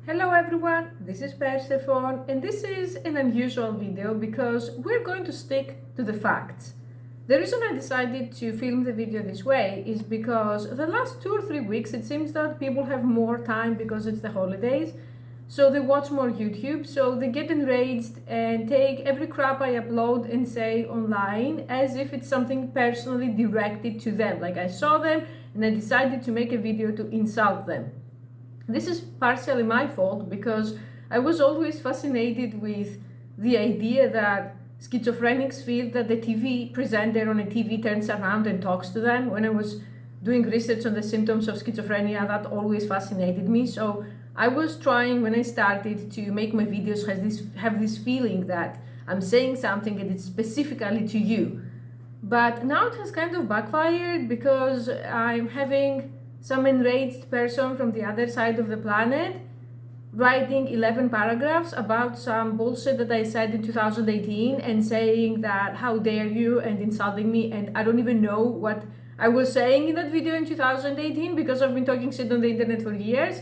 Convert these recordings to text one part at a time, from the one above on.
Hello everyone, this is Persephone and this is an unusual video because we're going to stick to the facts. The reason I decided to film the video this way is because the last 2 or 3 weeks it seems that people have more time because it's the holidays, so they watch more YouTube, so they get enraged and take every crap I upload and say online as if it's something personally directed to them, like I saw them and I decided to make a video to insult them. This is partially my fault because I was always fascinated with the idea that schizophrenics feel that the TV presenter on a TV turns around and talks to them. When I was doing research on the symptoms of schizophrenia, that always fascinated me. So I was trying, when I started, to make my videos have this feeling that I'm saying something and it's specifically to you. But now it has kind of backfired because I'm having some enraged person from the other side of the planet writing 11 paragraphs about some bullshit that I said in 2018 and saying that how dare you and insulting me, and I don't even know what I was saying in that video in 2018 because I've been talking shit on the internet for years.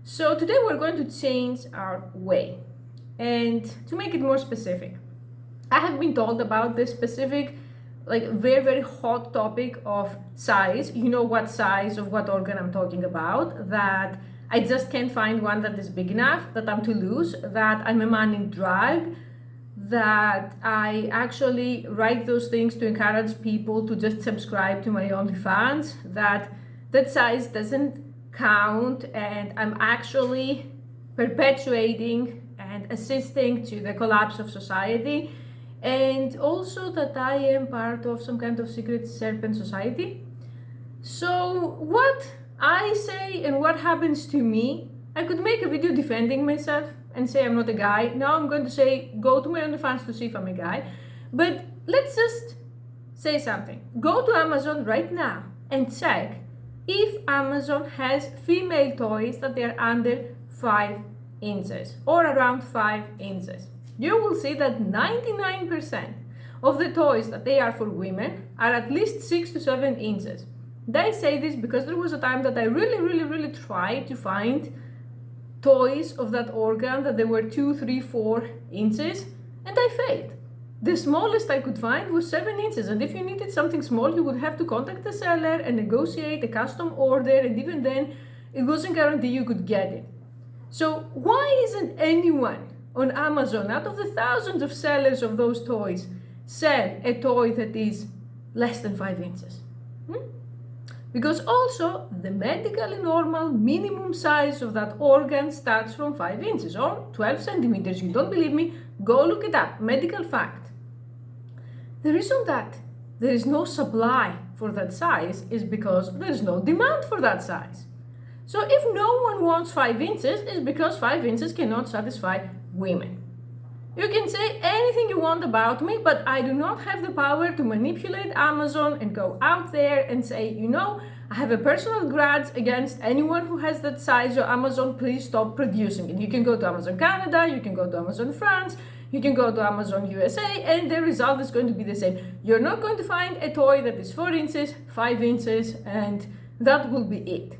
So today we're going to change our way, and to make it more specific, I have been told about this specific very hot topic of size. You know what size of what organ I'm talking about, that I just can't find one that is big enough, that I'm too loose, that I'm a man in drag, that I actually write those things to encourage people to just subscribe to my OnlyFans, that size doesn't count and I'm actually perpetuating and assisting to the collapse of society, and also that I am part of some kind of secret serpent society. So what I say and what happens to me, I could make a video defending myself and say I'm not a guy. Now I'm going to say go to my OnlyFans to see if I'm a guy. But let's just say something. Go to Amazon right now and check if Amazon has female toys that they are under 5 inches or around 5 inches. You will see that 99% of the toys that they are for women are at least 6 to 7 inches. I say this because there was a time that I really tried to find toys of that organ that they were 2, 3, 4 inches, and I failed. The smallest I could find was 7 inches, and if you needed something small, you would have to contact the seller and negotiate a custom order, and even then, it wasn't guaranteed you could get it. So why isn't anyone on Amazon, out of the thousands of sellers of those toys, sell a toy that is less than 5 inches? Because also the medically normal minimum size of that organ starts from 5 inches or 12 centimeters. You don't believe me? Go look it up. Medical fact. The reason that there is no supply for that size is because there is no demand for that size. So if no one wants 5 inches, it's because 5 inches cannot satisfy women. You can say anything you want about me, but I do not have the power to manipulate Amazon and go out there and say, you know, I have a personal grudge against anyone who has that size, so Amazon, please stop producing it. You can go to Amazon Canada, you can go to Amazon France, you can go to Amazon USA, and the result is going to be the same. You're not going to find a toy that is 4 inches, 5 inches, and that will be it.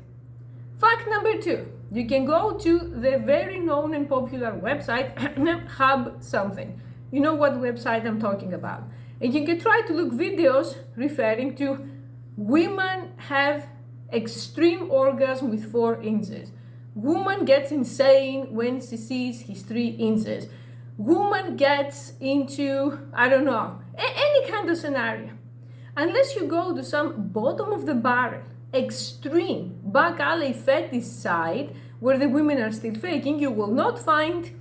Fact number 2, you can go to the very known and popular website, Hub something. You know what website I'm talking about. And you can try to look videos referring to women have extreme orgasm with 4 inches. Woman gets insane when she sees his 3 inches. Woman gets into, I don't know, any kind of scenario. Unless you go to some bottom of the barrel, extreme back alley fetish side where the women are still faking, you will not find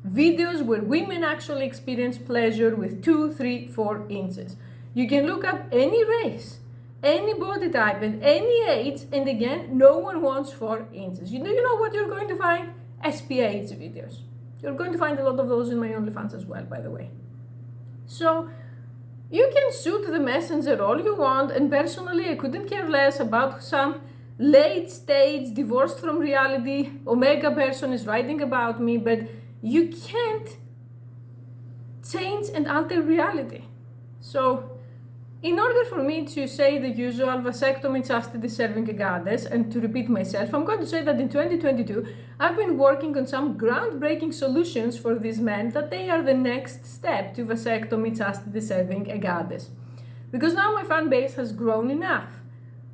videos where women actually experience pleasure with 2, 3, 4 inches. You can look up any race, any body type, and any age, and again, no one wants 4 inches. You know what you're going to find? SPH videos. You're going to find a lot of those in my OnlyFans as well, by the way. So you can shoot the messenger all you want, and personally I couldn't care less about some late stage divorced from reality omega person is writing about me, but you can't change and alter reality. So in order for me to say the usual vasectomy, chastity, serving a goddess, and to repeat myself, I'm going to say that in 2022, I've been working on some groundbreaking solutions for these men that they are the next step to vasectomy, chastity, serving a goddess. Because now my fan base has grown enough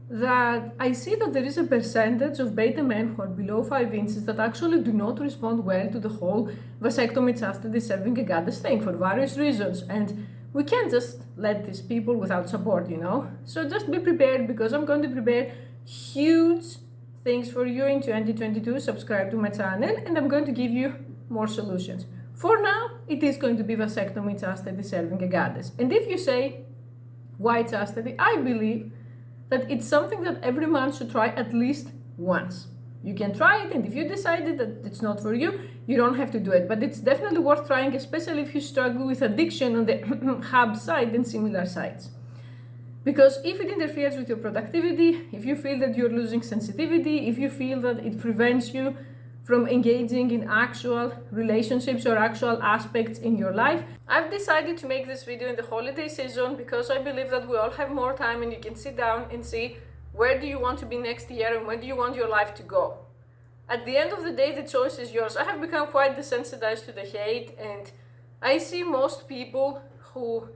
that I see that there is a percentage of beta men who are below 5 inches that actually do not respond well to the whole vasectomy, chastity, serving a goddess thing for various reasons. And we can't just let these people without support, you know? So just be prepared, because I'm going to prepare huge things for you in 2022. Subscribe to my channel and I'm going to give you more solutions. For now, it is going to be vasectomy, chastity, serving a goddess. And if you say, why chastity? I believe that it's something that every man should try at least once. You can try it, and if you decided that it's not for you, you don't have to do it. But it's definitely worth trying, especially if you struggle with addiction on the hub side and similar sides. Because if it interferes with your productivity, if you feel that you're losing sensitivity, if you feel that it prevents you from engaging in actual relationships or actual aspects in your life, I've decided to make this video in the holiday season because I believe that we all have more time and you can sit down and see where do you want to be next year and where do you want your life to go. At the end of the day, the choice is yours. I have become quite desensitized to the hate, and I see most people who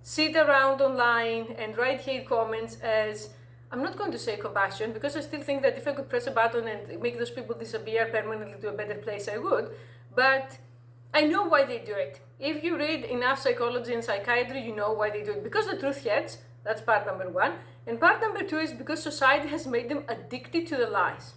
sit around online and write hate comments as, I'm not going to say compassion, because I still think that if I could press a button and make those people disappear permanently to a better place, I would. But I know why they do it. If you read enough psychology and psychiatry, you know why they do it. Because the truth hurts. That's part number one. And part number two is because society has made them addicted to the lies.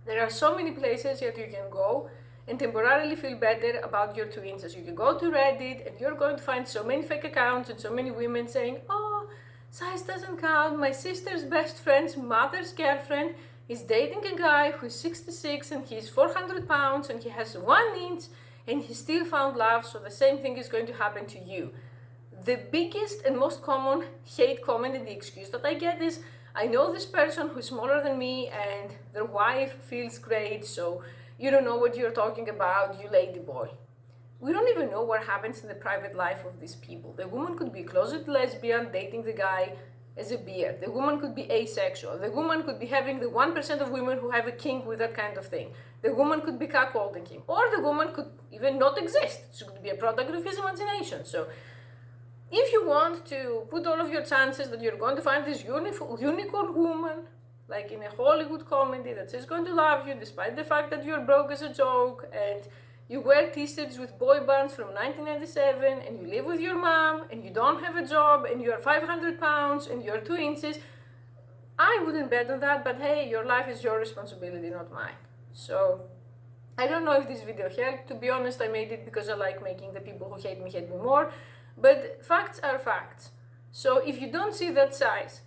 There are so many places that you can go and temporarily feel better about your 2 inches. You can go to Reddit and you're going to find so many fake accounts and so many women saying, oh, size doesn't count. My sister's best friend's mother's girlfriend is dating a guy who's 66 and he's 400 pounds and he has 1 inch and he still found love, so the same thing is going to happen to you. The biggest and most common hate comment and the excuse that I get is, I know this person who's smaller than me and their wife feels great, so you don't know what you're talking about, you ladyboy. We don't even know what happens in the private life of these people. The woman could be a closet lesbian dating the guy as a beard. The woman could be asexual. The woman could be having the 1% of women who have a kink with that kind of thing. The woman could be cuckolding him. Or the woman could even not exist. She could be a product of his imagination. So if you want to put all of your chances that you're going to find this unicorn woman, like in a Hollywood comedy, that she's going to love you despite the fact that you're broke as a joke and you wear t-shirts with boy bands from 1997 and you live with your mom and you don't have a job and you're 500 pounds and you're 2 inches, I wouldn't bet on that, but hey, your life is your responsibility, not mine. So I don't know if this video helped. To be honest, I made it because I like making the people who hate me more. But facts are facts. So if you don't see that size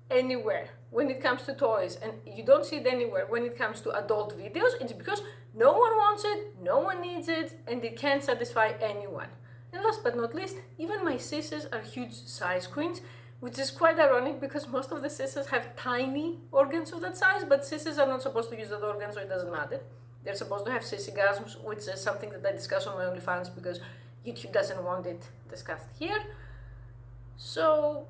anywhere when it comes to toys, and you don't see it anywhere when it comes to adult videos, it's because no one wants it, no one needs it, and it can't satisfy anyone. And last but not least, even my sisters are huge size queens, which is quite ironic because most of the sisters have tiny organs of that size, but sisters are not supposed to use that organ, so it doesn't matter. They're supposed to have sissigasms, which is something that I discuss on my OnlyFans because YouTube doesn't want it discussed here. So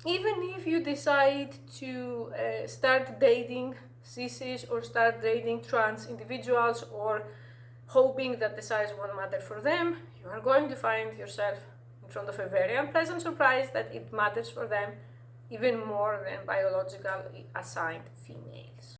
even if you decide to start dating sissies or start dating trans individuals or hoping that the size won't matter for them, you are going to find yourself in front of a very unpleasant surprise that it matters for them even more than biologically assigned females.